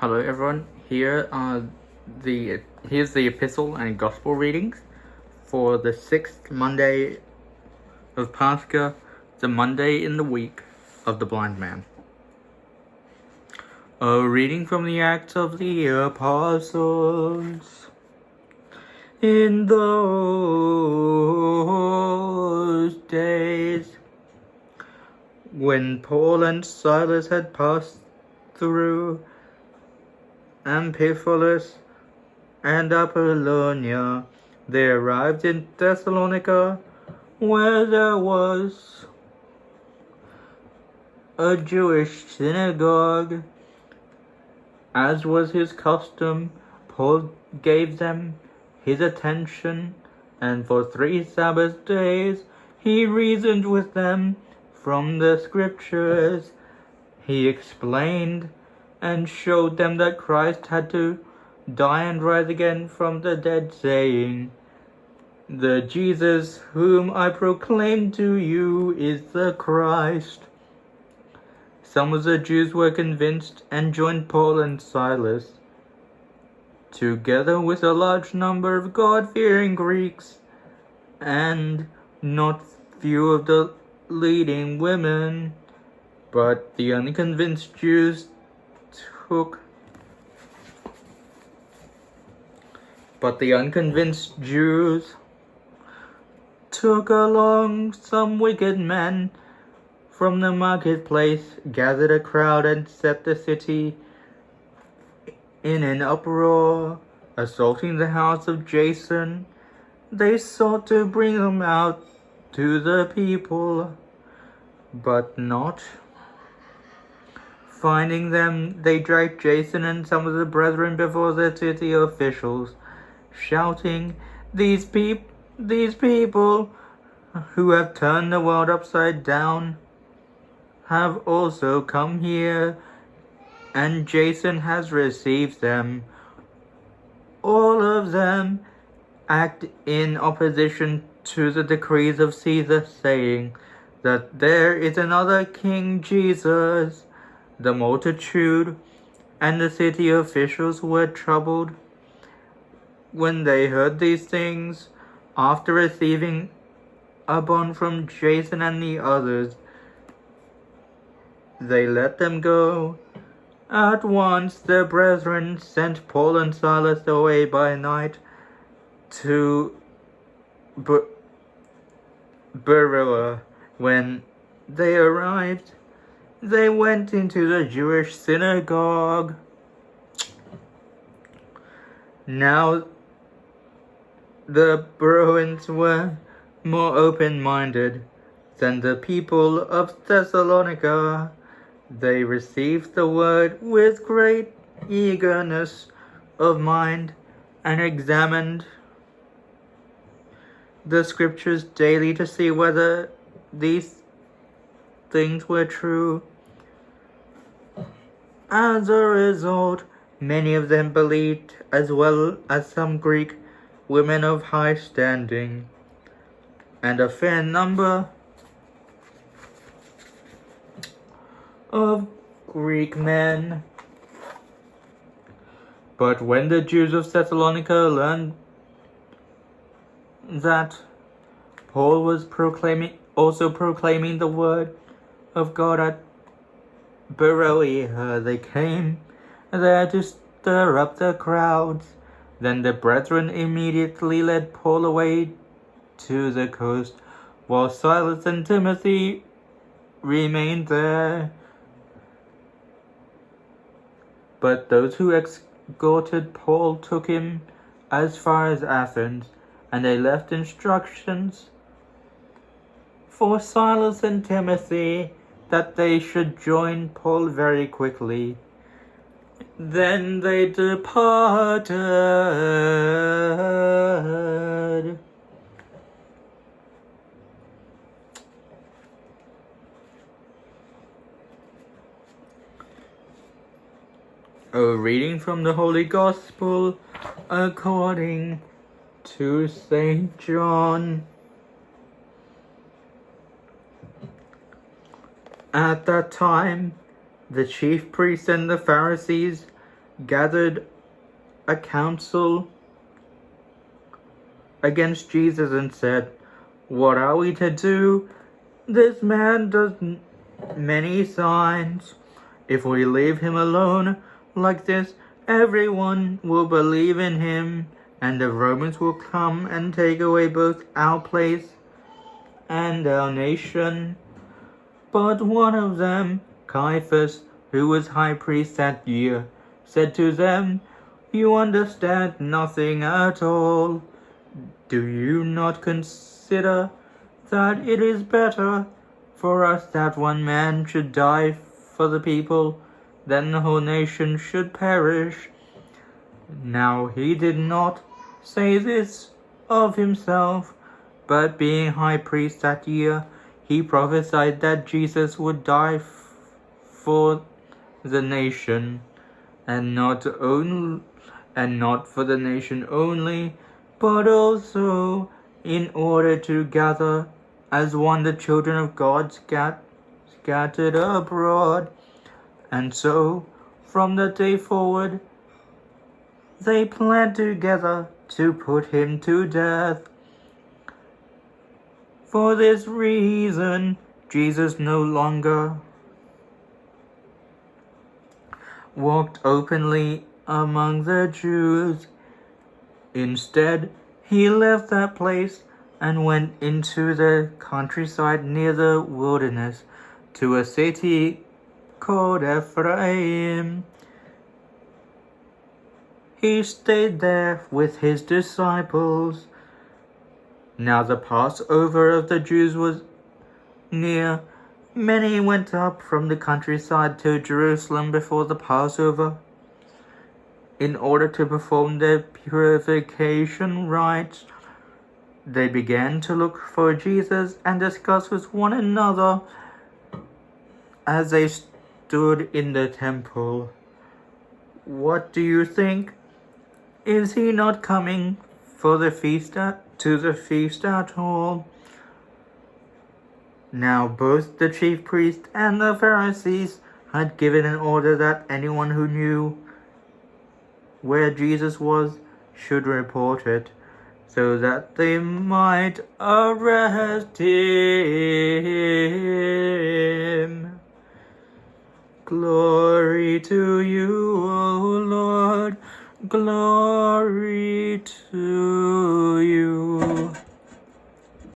Hello everyone, here's the Epistle and Gospel readings for the 6th Monday of Pascha, the Monday in the week of the blind man. A reading from the Acts of the Apostles. In those days, when Paul and Silas had passed through Amphipolis and Apollonia, they arrived in Thessalonica, where there was a Jewish synagogue. As was his custom, Paul gave them his attention, and for 3 Sabbath days he reasoned with them from the Scriptures. He explained and showed them that Christ had to die and rise again from the dead, saying, "The Jesus whom I proclaim to you is the Christ." Some of the Jews were convinced and joined Paul and Silas, together with a large number of God-fearing Greeks, and not few of the leading women. But the unconvinced Jews took along some wicked men from the marketplace, gathered a crowd, and set the city in an uproar. Assaulting the house of Jason, they sought to bring him out to the people, but not finding them, they dragged Jason and some of the brethren before the city officials, shouting, These people who have turned the world upside down have also come here, and Jason has received them. All of them act in opposition to the decrees of Caesar, saying that there is another King Jesus. The multitude and the city officials were troubled when they heard these things. After receiving a bond from Jason and the others, they let them go. At once the brethren sent Paul and Silas away by night to Beroea. When they arrived, they went into the Jewish synagogue. Now the Bereans were more open-minded than the people of Thessalonica. They received the word with great eagerness of mind and examined the Scriptures daily to see whether these things were true. As a result, many of them believed, as well as some Greek women of high standing, and a fair number of Greek men. But when the Jews of Thessalonica learned that Paul was also proclaiming the word of God at Beroea, they came there to stir up the crowds. Then the brethren immediately led Paul away to the coast, while Silas and Timothy remained there. But those who escorted Paul took him as far as Athens, and they left instructions for Silas and Timothy that they should join Paul very quickly. Then they departed. A reading from the Holy Gospel according to St. John. At that time, the chief priests and the Pharisees gathered a council against Jesus and said, "What are we to do? This man does many signs. If we leave him alone like this, everyone will believe in him, and the Romans will come and take away both our place and our nation." But one of them, Caiaphas, who was high priest that year, said to them, "You understand nothing at all. Do you not consider that it is better for us that one man should die for the people than the whole nation should perish?" Now he did not say this of himself, but being high priest that year, he prophesied that Jesus would die for the nation, and not for the nation only, but also in order to gather as one the children of God scattered abroad. And so, from that day forward, they planned together to put him to death. For this reason, Jesus no longer walked openly among the Jews. Instead, he left that place and went into the countryside near the wilderness to a city called Ephraim. He stayed there with his disciples. Now the Passover of the Jews was near. Many went up from the countryside to Jerusalem before the Passover in order to perform their purification rites. They began to look for Jesus and discuss with one another as they stood in the temple, "What do you think? Is he not coming for the feast to the feast at all?" Now both the chief priests and the Pharisees had given an order that anyone who knew where Jesus was should report it, so that they might arrest him. Glory to you, O Lord. Glory to